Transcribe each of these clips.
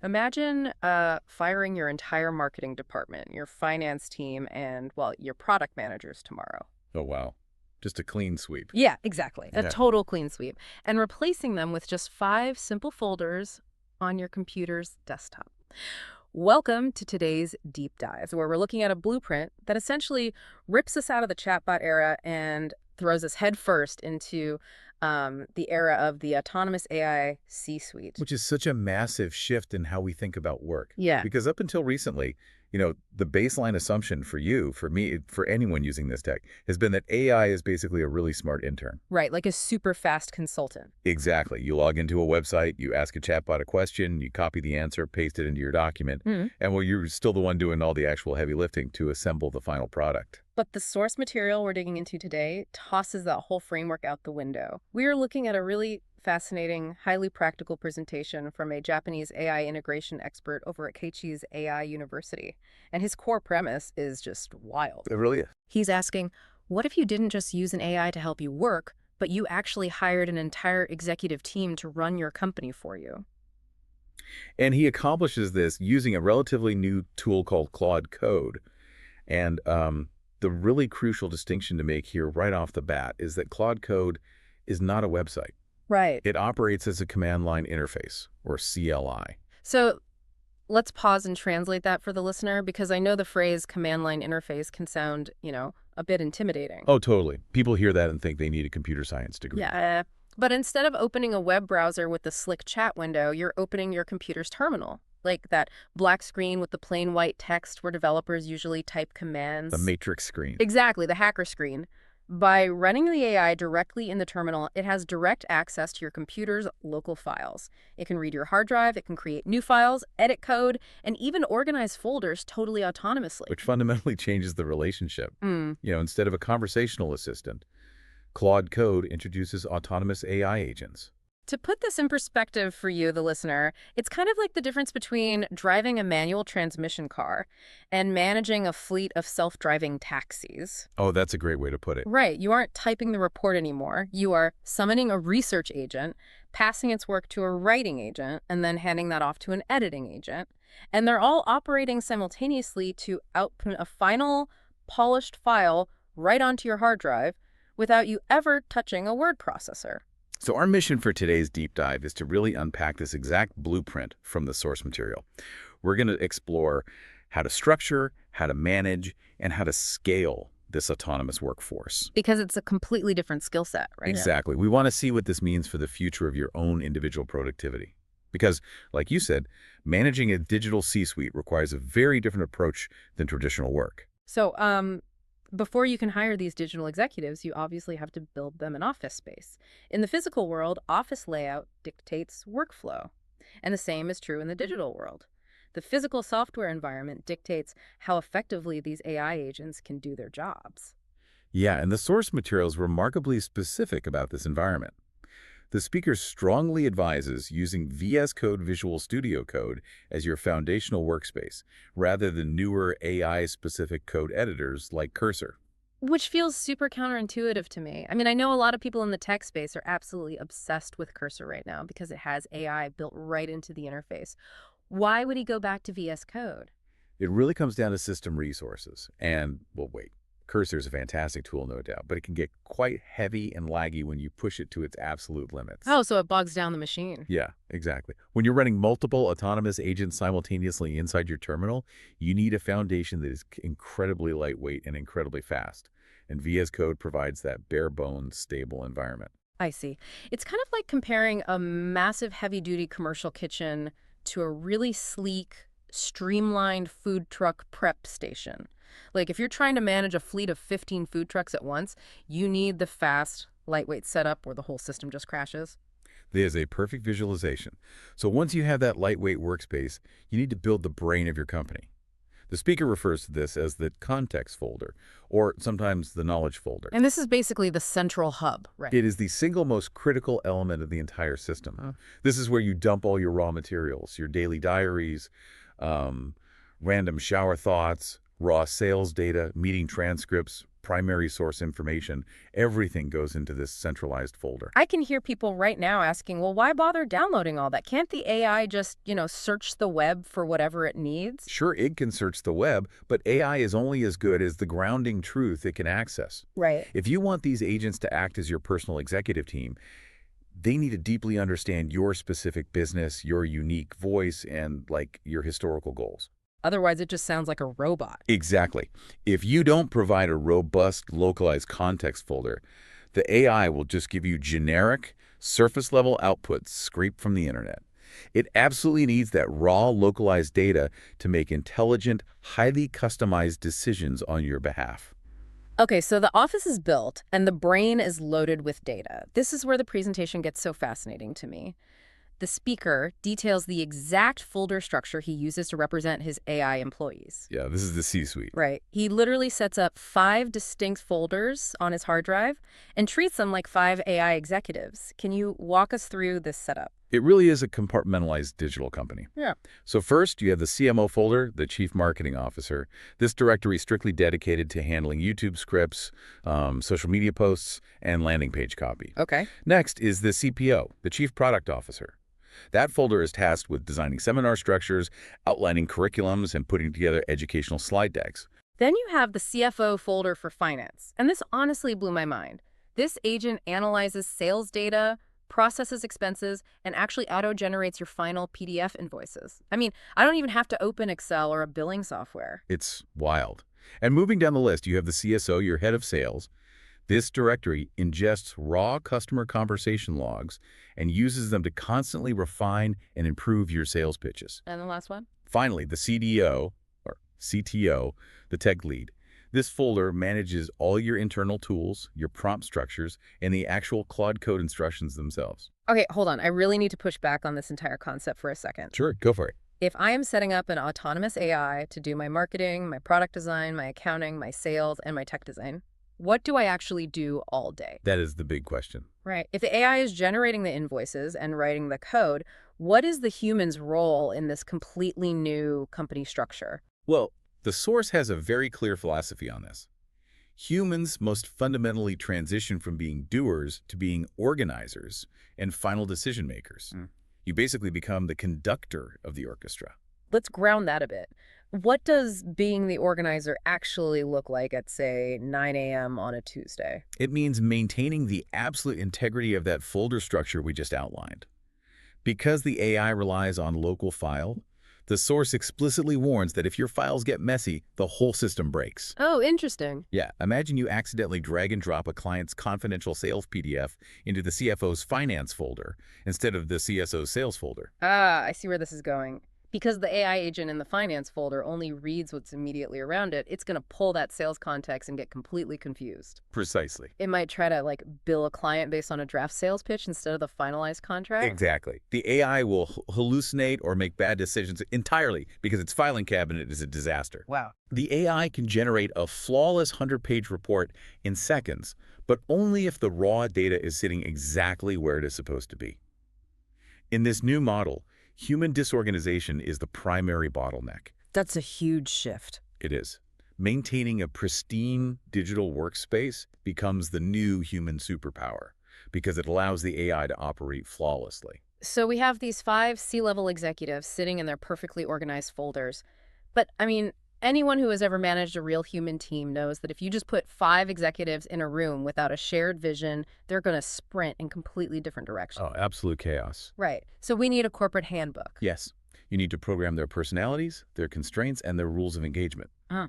Imagine firing your entire marketing department, your finance team, and, well, your product managers tomorrow. Oh, wow. Just a clean sweep. Yeah, exactly. A Yeah. total clean sweep. And replacing them with just 5 simple folders on your computer's desktop. Welcome to today's deep dive, where we're looking at a blueprint that essentially rips us out of the chatbot era and throws us headfirst into the era of the autonomous AI C-suite. Which is such a massive shift in how we think about work. Yeah. Because up until recently, the baseline assumption for you, for me, for anyone using this tech, has been that AI is basically a really smart intern. Right, like a super fast consultant. Exactly. You log into a website, you ask a chatbot a question, you copy the answer, paste it into your document, Mm. and well, you're still the one doing all the actual heavy lifting to assemble the final product. But the source material we're digging into today tosses that whole framework out the window. We are looking at a really fascinating, highly practical presentation from a Japanese AI integration expert over at Keiichi's AI University. And his core premise is just wild. It really is. He's asking, what if you didn't just use an AI to help you work, but you actually hired an entire executive team to run your company for you? And he accomplishes this using a relatively new tool called Claude Code. And the really crucial distinction to make here right off the bat is that Claude Code is not a website. Right. It operates as a command line interface, or CLI. So let's pause and translate that for the listener because I know the phrase command line interface can sound, a bit intimidating. Oh, totally. People hear that and think they need a computer science degree. Yeah. But instead of opening a web browser with the slick chat window, you're opening your computer's terminal, like that black screen with the plain white text where developers usually type The commands. matrix screen. Exactly, the hacker screen. By running the AI directly in the terminal, it has direct access to your computer's local files. It can read your hard drive, it can create new files, edit code, and even organize folders totally autonomously. Which fundamentally changes the relationship. Mm. Instead of a conversational assistant, Claude Code introduces autonomous AI agents. To put this in perspective for you, the listener, it's kind of like the difference between driving a manual transmission car and managing a fleet of self-driving taxis. Oh, that's a great way to put it. Right, you aren't typing the report anymore. You are summoning a research agent, passing its work to a writing agent, and then handing that off to an editing agent. And they're all operating simultaneously to output a final, polished file right onto your hard drive without you ever touching a word processor. So our mission for today's deep dive is to really unpack this exact blueprint from the source material. We're going to explore how to structure, how to manage, and how to scale this autonomous workforce. Because it's a completely different skill set, right? Exactly. We want to see what this means for the future of your own individual productivity. Because, like you said, managing a digital C-suite requires a very different approach than traditional work. So, before you can hire these digital executives, you obviously have to build them an office space. In the physical world, office layout dictates workflow. And the same is true in the digital world. The physical software environment dictates how effectively these AI agents can do their jobs. Yeah, and the source material is remarkably specific about this environment. The speaker strongly advises using VS Code Visual Studio Code as your foundational workspace, rather than newer AI-specific code editors like Cursor. Which feels super counterintuitive to me. I mean, I know a lot of people in the tech space are absolutely obsessed with Cursor right now because it has AI built right into the interface. Why would he go back to VS Code? It really comes down to system resources. And, well, wait, Cursor is a fantastic tool, no doubt, but it can get quite heavy and laggy when you push it to its absolute limits. Oh, so it bogs down the machine. Yeah, exactly. When you're running multiple autonomous agents simultaneously inside your terminal, you need a foundation that is incredibly lightweight and incredibly fast. And VS Code provides that bare-bones, stable environment. I see. It's kind of like comparing a massive heavy-duty commercial kitchen to a really sleek, streamlined food truck prep station. Like if you're trying to manage a fleet of 15 food trucks at once, you need the fast, lightweight setup where the whole system just crashes. There's a perfect visualization. So once you have that lightweight workspace, you need to build the brain of your company. The speaker refers to this as the context folder, or sometimes the knowledge folder. And this is basically the central hub, right? It is the single most critical element of the entire system. This is where you dump all your raw materials, your daily diaries, random shower thoughts, raw sales data, meeting transcripts, primary source information. Everything goes into this centralized folder. I can hear people right now asking, well, why bother downloading all that? Can't the AI just, search the web for whatever it needs? Sure, it can search the web, but AI is only as good as the grounding truth it can access. Right. If you want these agents to act as your personal executive team, they need to deeply understand your specific business, your unique voice, and, your historical goals. Otherwise, it just sounds like a robot. Exactly. If you don't provide a robust, localized context folder, the AI will just give you generic, surface-level outputs scraped from the internet. It absolutely needs that raw, localized data to make intelligent, highly customized decisions on your behalf. Okay, so the office is built and the brain is loaded with data. This is where the presentation gets so fascinating to me. The speaker details the exact folder structure he uses to represent his AI employees. Yeah, this is the C-suite. Right. He literally sets up 5 distinct folders on his hard drive and treats them like 5 AI executives. Can you walk us through this setup? It really is a compartmentalized digital company. Yeah. So first, you have the CMO folder, the Chief Marketing Officer. This directory is strictly dedicated to handling YouTube scripts, social media posts, and landing page copy. Okay. Next is the CPO, the Chief Product Officer. That folder is tasked with designing seminar structures, outlining curriculums, and putting together educational slide decks. Then you have the CFO folder for finance. And this honestly blew my mind. This agent analyzes sales data, processes expenses, and actually auto-generates your final PDF invoices. I mean, I don't even have to open Excel or a billing software. It's wild. And moving down the list, you have the CSO, your head of sales. This directory ingests raw customer conversation logs and uses them to constantly refine and improve your sales pitches. And the last one? Finally, the CDO, or CTO, the tech lead. This folder manages all your internal tools, your prompt structures, and the actual Claude Code instructions themselves. Okay, hold on. I really need to push back on this entire concept for a second. Sure, go for it. If I am setting up an autonomous AI to do my marketing, my product design, my accounting, my sales, and my tech design, what do I actually do all day? That is the big question. Right. If the AI is generating the invoices and writing the code, what is the human's role in this completely new company structure? Well, the source has a very clear philosophy on this. Humans most fundamentally transition from being doers to being organizers and final decision makers. You basically become the conductor of the orchestra. Let's ground that a bit. What does being the organizer actually look like at, say, 9 a.m. on a Tuesday? It means maintaining the absolute integrity of that folder structure we just outlined. Because the AI relies on local file, the source explicitly warns that if your files get messy, the whole system breaks. Oh, interesting. Yeah, imagine you accidentally drag and drop a client's confidential sales PDF into the CFO's finance folder instead of the CSO's sales folder. Ah, I see where this is going. Because the AI agent in the finance folder only reads what's immediately around it, it's going to pull that sales context and get completely confused. Precisely. It might try to, bill a client based on a draft sales pitch instead of the finalized contract. Exactly. The AI will hallucinate or make bad decisions entirely because its filing cabinet is a disaster. Wow. The AI can generate a flawless 100-page report in seconds, but only if the raw data is sitting exactly where it is supposed to be. In this new model, human disorganization is the primary bottleneck. That's a huge shift. It is. Maintaining a pristine digital workspace becomes the new human superpower because it allows the AI to operate flawlessly. So we have these 5 C-level executives sitting in their perfectly organized folders. But, anyone who has ever managed a real human team knows that if you just put 5 executives in a room without a shared vision, they're going to sprint in completely different directions. Oh, absolute chaos. Right. So we need a corporate handbook. Yes. You need to program their personalities, their constraints, and their rules of engagement. Uh-huh.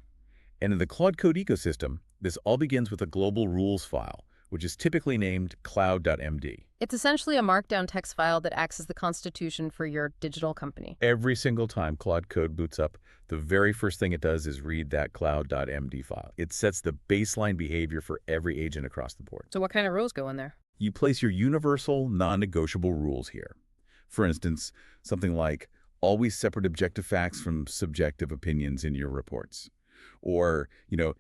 And in the Claude Code ecosystem, this all begins with a global rules file, which is typically named cloud.md. It's essentially a markdown text file that acts as the constitution for your digital company. Every single time Claude Code boots up, the very first thing it does is read that cloud.md file. It sets the baseline behavior for every agent across the board. So what kind of rules go in there? You place your universal, non-negotiable rules here. For instance, something like always separate objective facts from subjective opinions in your reports. Or,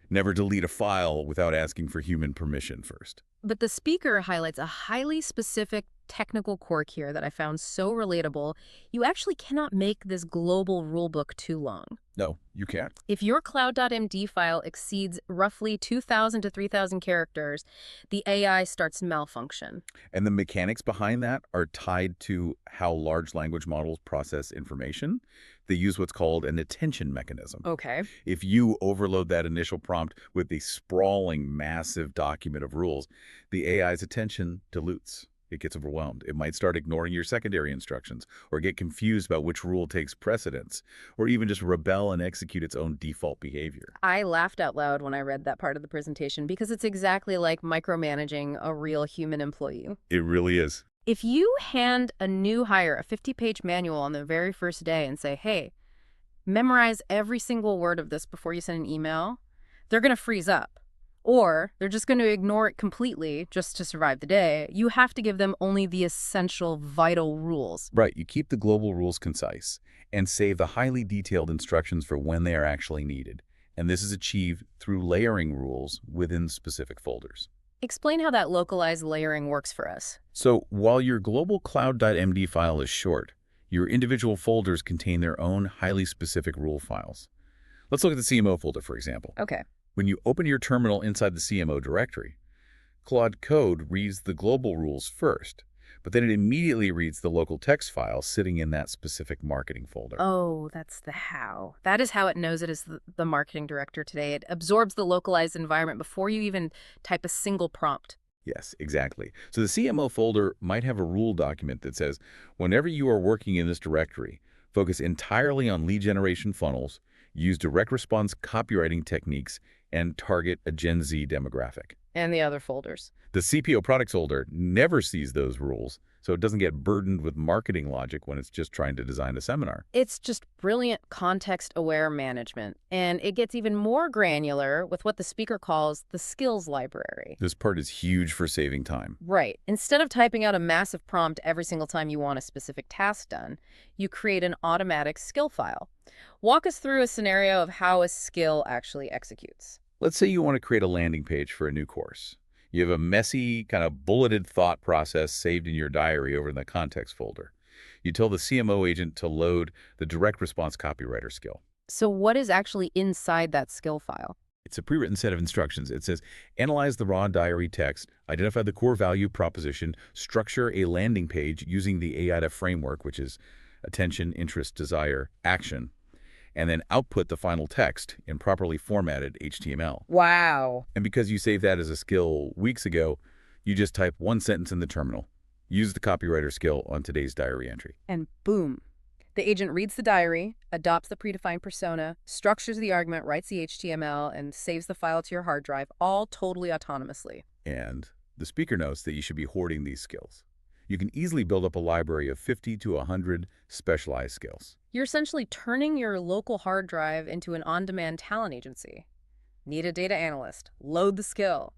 never delete a file without asking for human permission first. But the speaker highlights a highly specific technical quirk here that I found so relatable. You actually cannot make this global rulebook too long. No, you can't. If your cloud.md file exceeds roughly 2,000 to 3,000 characters, the AI starts to malfunction. And the mechanics behind that are tied to how large language models process information. They use what's called an attention mechanism. Okay. If you overload that initial prompt with a sprawling, massive document of rules, the AI's attention dilutes. It gets overwhelmed. It might start ignoring your secondary instructions, or get confused about which rule takes precedence, or even just rebel and execute its own default behavior. I laughed out loud when I read that part of the presentation because it's exactly like micromanaging a real human employee. It really is. If you hand a new hire a 50-page manual on the very first day and say, hey, memorize every single word of this before you send an email, they're going to freeze up. Or they're just going to ignore it completely just to survive the day. You have to give them only the essential, vital rules. Right, you keep the global rules concise and save the highly detailed instructions for when they are actually needed. And this is achieved through layering rules within specific folders. Explain how that localized layering works for us. So while your global cloud.md file is short, your individual folders contain their own highly specific rule files. Let's look at the CMO folder, for example. Okay. When you open your terminal inside the CMO directory, Claude Code reads the global rules first, but then it immediately reads the local text file sitting in that specific marketing folder. Oh, that's the how. That is how it knows it is the marketing director today. It absorbs the localized environment before you even type a single prompt. Yes, exactly. So the CMO folder might have a rule document that says, whenever you are working in this directory, focus entirely on lead generation funnels, use direct response copywriting techniques, and target a Gen Z demographic. And the other folders. The CPO products folder never sees those rules, so it doesn't get burdened with marketing logic when it's just trying to design a seminar. It's just brilliant context-aware management. And it gets even more granular with what the speaker calls the skills library. This part is huge for saving time. Right. Instead of typing out a massive prompt every single time you want a specific task done, you create an automatic skill file. Walk us through a scenario of how a skill actually executes. Let's say you want to create a landing page for a new course. You have a messy, kind of bulleted thought process saved in your diary over in the context folder. You tell the CMO agent to load the direct response copywriter skill. So what is actually inside that skill file? It's a pre-written set of instructions. It says, analyze the raw diary text, identify the core value proposition, structure a landing page using the AIDA framework, which is attention, interest, desire, action, and then output the final text in properly formatted HTML. Wow. And because you saved that as a skill weeks ago, you just type one sentence in the terminal. Use the copywriter skill on today's diary entry. And boom. The agent reads the diary, adopts the predefined persona, structures the argument, writes the HTML, and saves the file to your hard drive, all totally autonomously. And the speaker notes that you should be hoarding these skills. You can easily build up a library of 50 to 100 specialized skills. You're essentially turning your local hard drive into an on-demand talent agency. Need a data analyst? Load the skill.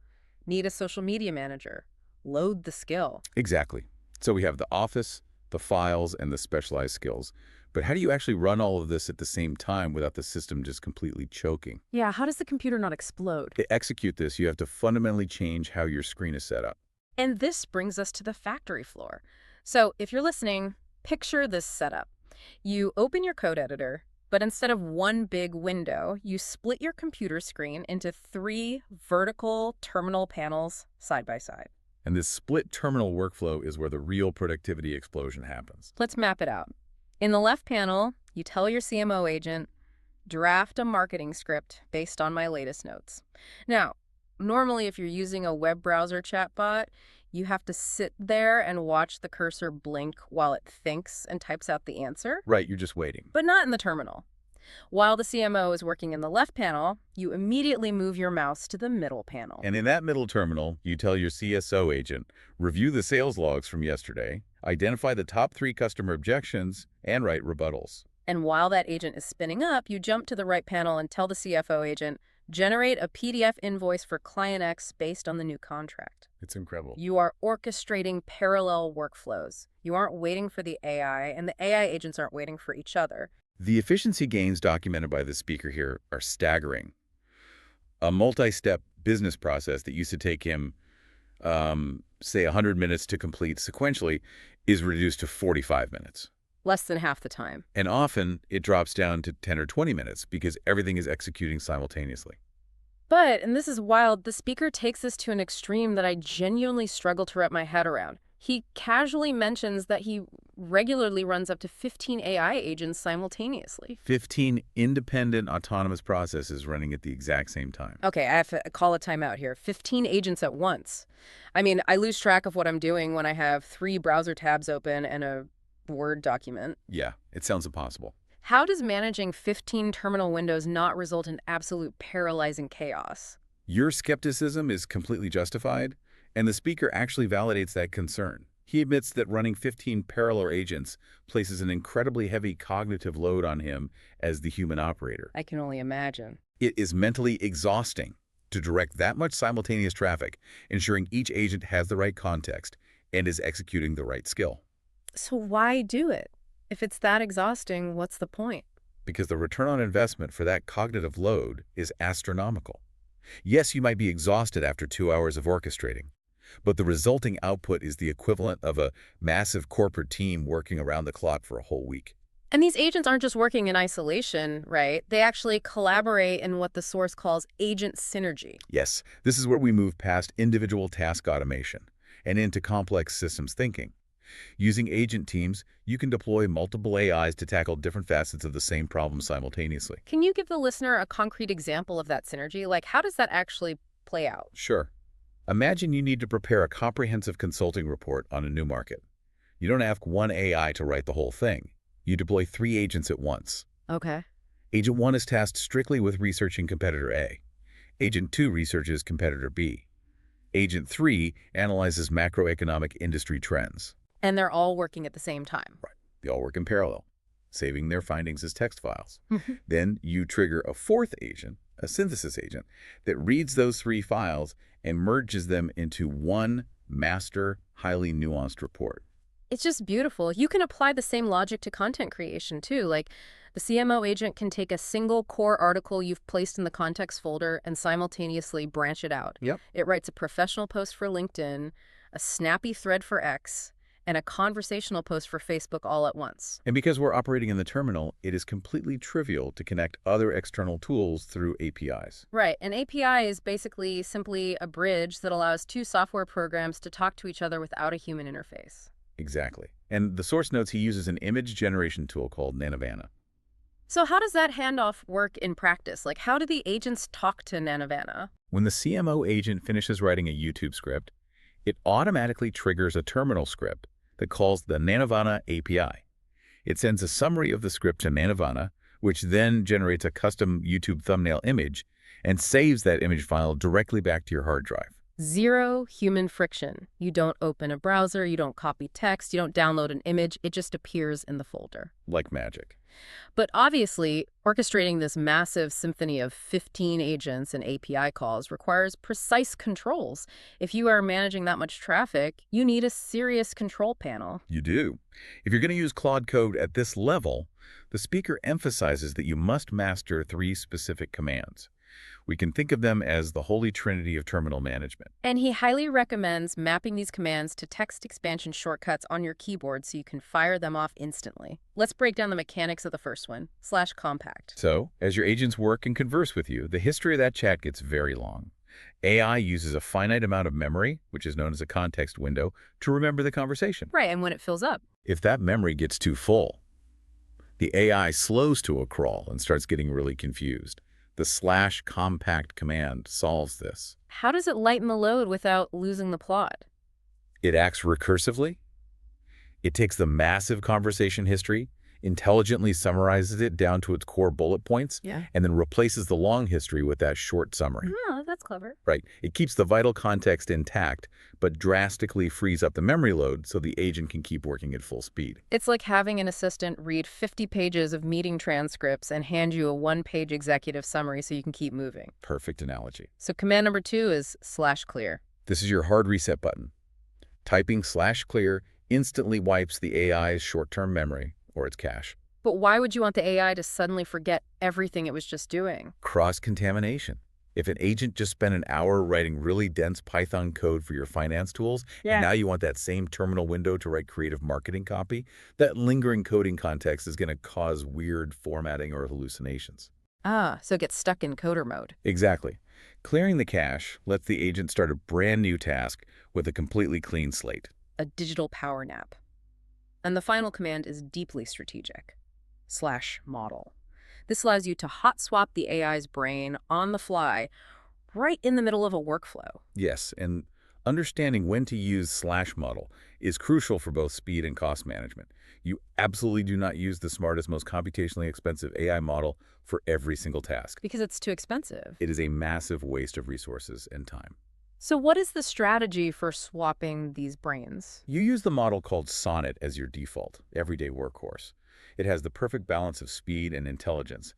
Need a social media manager? Load the skill. Exactly. So we have the office, the files, and the specialized skills. But how do you actually run all of this at the same time without the system just completely choking? Yeah, how does the computer not explode? To execute this, you have to fundamentally change how your screen is set up. And this brings us to the factory floor. So if you're listening, picture this setup. You open your code editor, but instead of one big window, you split your computer screen into 3 vertical terminal panels side by side. And this split terminal workflow is where the real productivity explosion happens. Let's map it out. In the left panel, you tell your CMO agent, draft a marketing script based on my latest notes. Now, normally if you're using a web browser chatbot, you have to sit there and watch the cursor blink while it thinks and types out the answer. Right, you're just waiting. But not in the terminal. While the CMO is working in the left panel, you immediately move your mouse to the middle panel. And in that middle terminal, you tell your CSO agent, review the sales logs from yesterday, identify the top 3 customer objections, and write rebuttals. And while that agent is spinning up, you jump to the right panel and tell the CFO agent, generate a PDF invoice for Client X based on the new contract. It's incredible. You are orchestrating parallel workflows. You aren't waiting for the AI, and the AI agents aren't waiting for each other. The efficiency gains documented by the speaker here are staggering. A multi-step business process that used to take him, say, 100 minutes to complete sequentially is reduced to 45 minutes. less than half the time. And often, it drops down to 10 or 20 minutes because everything is executing simultaneously. But, and this is wild, the speaker takes this to an extreme that I genuinely struggle to wrap my head around. He casually mentions that he regularly runs up to 15 AI agents simultaneously. 15 independent autonomous processes running at the exact same time. Okay, I have to call a timeout here. 15 agents at once. I mean, I lose track of what I'm doing when I have 3 browser tabs open and a Word document. Yeah, it sounds impossible. How does managing 15 terminal windows not result in absolute paralyzing chaos? Your skepticism is completely justified, and the speaker actually validates that concern. He admits that running 15 parallel agents places an incredibly heavy cognitive load on him as the human operator. I can only imagine. It is mentally exhausting to direct that much simultaneous traffic, ensuring each agent has the right context and is executing the right skill. So why do it? If it's that exhausting, what's the point? Because the return on investment for that cognitive load is astronomical. Yes, you might be exhausted after 2 hours of orchestrating, but the resulting output is the equivalent of a massive corporate team working around the clock for a whole week. And these agents aren't just working in isolation, right? They actually collaborate in what the source calls agent synergy. Yes, this is where we move past individual task automation and into complex systems thinking. Using agent teams, you can deploy multiple AIs to tackle different facets of the same problem simultaneously. Can you give the listener a concrete example of that synergy? Like, how does that actually play out? Sure. Imagine you need to prepare a comprehensive consulting report on a new market. You don't ask one AI to write the whole thing. You deploy 3 agents at once. Okay. Agent 1 is tasked strictly with researching competitor A. Agent 2 researches competitor B. Agent 3 analyzes macroeconomic industry trends. And they're all working at the same time. Right. They all work in parallel, saving their findings as text files. Then you trigger a 4th agent, a synthesis agent, that reads those 3 files and merges them into one master, highly nuanced report. It's just beautiful. You can apply the same logic to content creation, too. Like, the CMO agent can take a single core article you've placed in the context folder and simultaneously branch it out. Yep. It writes a professional post for LinkedIn, a snappy thread for X, and a conversational post for Facebook all at once. And because we're operating in the terminal, it is completely trivial to connect other external tools through APIs. Right. An API is basically simply a bridge that allows 2 software programs to talk to each other without a human interface. Exactly. And the source notes he uses an image generation tool called Nanavana. So how does that handoff work in practice? Like, how do the agents talk to Nanavana? When the CMO agent finishes writing a YouTube script, it automatically triggers a terminal script that calls the Nanavana API. It sends a summary of the script to Nanavana, which then generates a custom YouTube thumbnail image and saves that image file directly back to your hard drive. 0 human friction. You don't open a browser, you don't copy text, you don't download an image, it just appears in the folder. Like magic. But obviously, orchestrating this massive symphony of 15 agents and API calls requires precise controls. If you are managing that much traffic, you need a serious control panel. You do. If you're going to use Claude Code at this level, the speaker emphasizes that you must master 3 specific commands. We can think of them as the holy trinity of terminal management. And he highly recommends mapping these commands to text expansion shortcuts on your keyboard so you can fire them off instantly. Let's break down the mechanics of the first one, /compact. So, as your agents work and converse with you, the history of that chat gets very long. AI uses a finite amount of memory, which is known as a context window, to remember the conversation. Right, and when it fills up. If that memory gets too full, the AI slows to a crawl and starts getting really confused. The /compact command solves this. How does it lighten the load without losing the plot? It acts recursively. It takes the massive conversation history, intelligently summarizes it down to its core bullet points, and then replaces the long history with that short summary. Oh, that's clever. Right. It keeps the vital context intact, but drastically frees up the memory load so the agent can keep working at full speed. It's like having an assistant read 50 pages of meeting transcripts and hand you a 1-page executive summary so you can keep moving. Perfect analogy. So command number 2 is /clear. This is your hard reset button. Typing /clear instantly wipes the AI's short-term memory or its cache. But why would you want the AI to suddenly forget everything it was just doing? Cross-contamination. If an agent just spent an hour writing really dense Python code for your finance tools, and Yeah. now you want that same terminal window to write creative marketing copy, that lingering coding context is going to cause weird formatting or hallucinations. Ah, so it gets stuck in coder mode. Exactly. Clearing the cache lets the agent start a brand new task with a completely clean slate. A digital power nap. And the final command is deeply strategic. /model. This allows you to hot swap the AI's brain on the fly, right in the middle of a workflow. Yes, and understanding when to use slash model is crucial for both speed and cost management. You absolutely do not use the smartest, most computationally expensive AI model for every single task. Because it's too expensive. It is a massive waste of resources and time. So what is the strategy for swapping these brains? You use the model called Sonnet as your default, everyday workhorse. It has the perfect balance of speed and intelligence.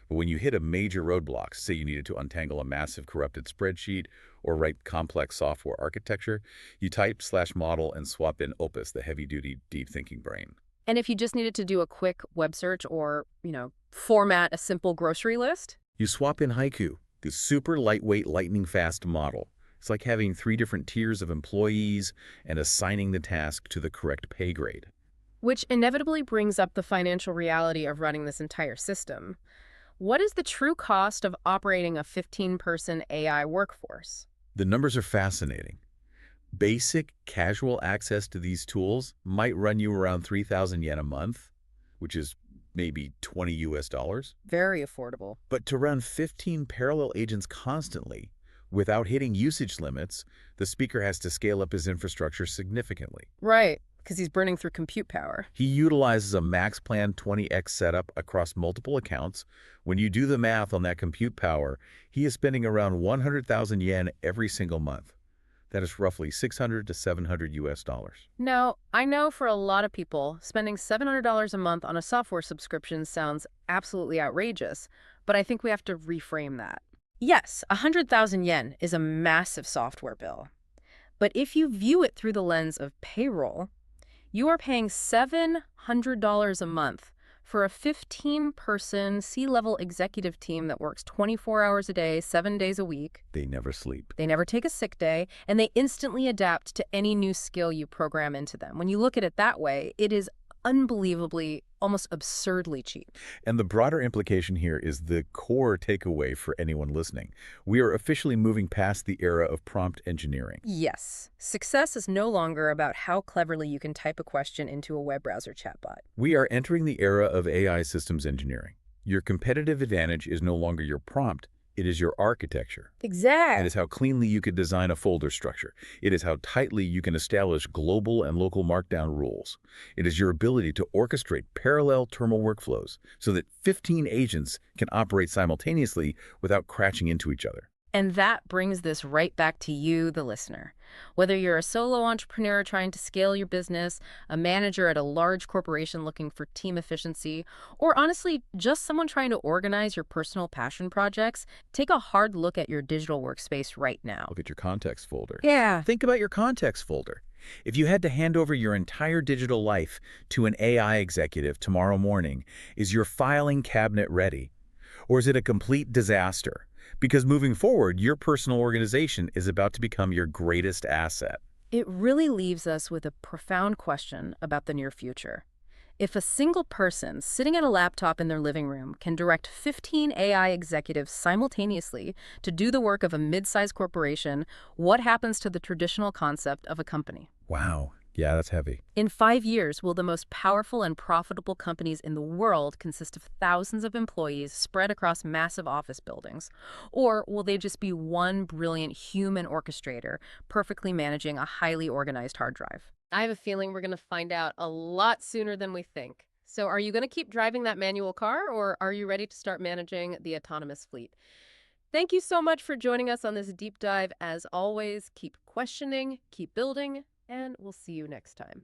But when you hit a major roadblock, say you needed to untangle a massive corrupted spreadsheet or write complex software architecture, you type /model and swap in Opus, the heavy-duty, deep-thinking brain. And if you just needed to do a quick web search or, format a simple grocery list? You swap in Haiku, the super lightweight, lightning-fast model. It's like having 3 different tiers of employees and assigning the task to the correct pay grade. Which inevitably brings up the financial reality of running this entire system. What is the true cost of operating a 15-person AI workforce? The numbers are fascinating. Basic, casual access to these tools might run you around 3,000 yen a month, which is maybe 20 US dollars. Very affordable. But to run 15 parallel agents constantly, without hitting usage limits, the speaker has to scale up his infrastructure significantly. Right, because he's burning through compute power. He utilizes a max plan 20x setup across multiple accounts. When you do the math on that compute power, he is spending around 100,000 yen every single month. That is roughly 600 to 700 US dollars. Now, I know for a lot of people, spending $700 a month on a software subscription sounds absolutely outrageous, but I think we have to reframe that. Yes, 100,000 yen is a massive software bill. But if you view it through the lens of payroll, you are paying $700 a month for a 15-person C-level executive team that works 24 hours a day, 7 days a week. They never sleep. They never take a sick day, and they instantly adapt to any new skill you program into them. When you look at it that way, it is unbelievably, almost absurdly cheap. And the broader implication here is the core takeaway for anyone listening. We are officially moving past the era of prompt engineering. Yes, success is no longer about how cleverly you can type a question into a web browser chatbot. We are entering the era of AI systems engineering. Your competitive advantage is no longer your prompt, it is your architecture. It Exactly. is how cleanly you could design a folder structure. It is how tightly you can establish global and local markdown rules. It is your ability to orchestrate parallel terminal workflows so that 15 agents can operate simultaneously without crashing into each other. And that brings this right back to you, the listener. Whether you're a solo entrepreneur trying to scale your business, a manager at a large corporation looking for team efficiency, or honestly, just someone trying to organize your personal passion projects, take a hard look at your digital workspace right now. Look at your context folder. Yeah. Think about your context folder. If you had to hand over your entire digital life to an AI executive tomorrow morning, is your filing cabinet ready? Or is it a complete disaster? Because moving forward, your personal organization is about to become your greatest asset. It really leaves us with a profound question about the near future. If a single person sitting at a laptop in their living room can direct 15 AI executives simultaneously to do the work of a mid-sized corporation, what happens to the traditional concept of a company? Wow. Yeah, that's heavy. In 5 years, will the most powerful and profitable companies in the world consist of thousands of employees spread across massive office buildings? Or will they just be one brilliant human orchestrator perfectly managing a highly organized hard drive? I have a feeling we're going to find out a lot sooner than we think. So are you going to keep driving that manual car, or are you ready to start managing the autonomous fleet? Thank you so much for joining us on this deep dive. As always, keep questioning, keep building, and we'll see you next time.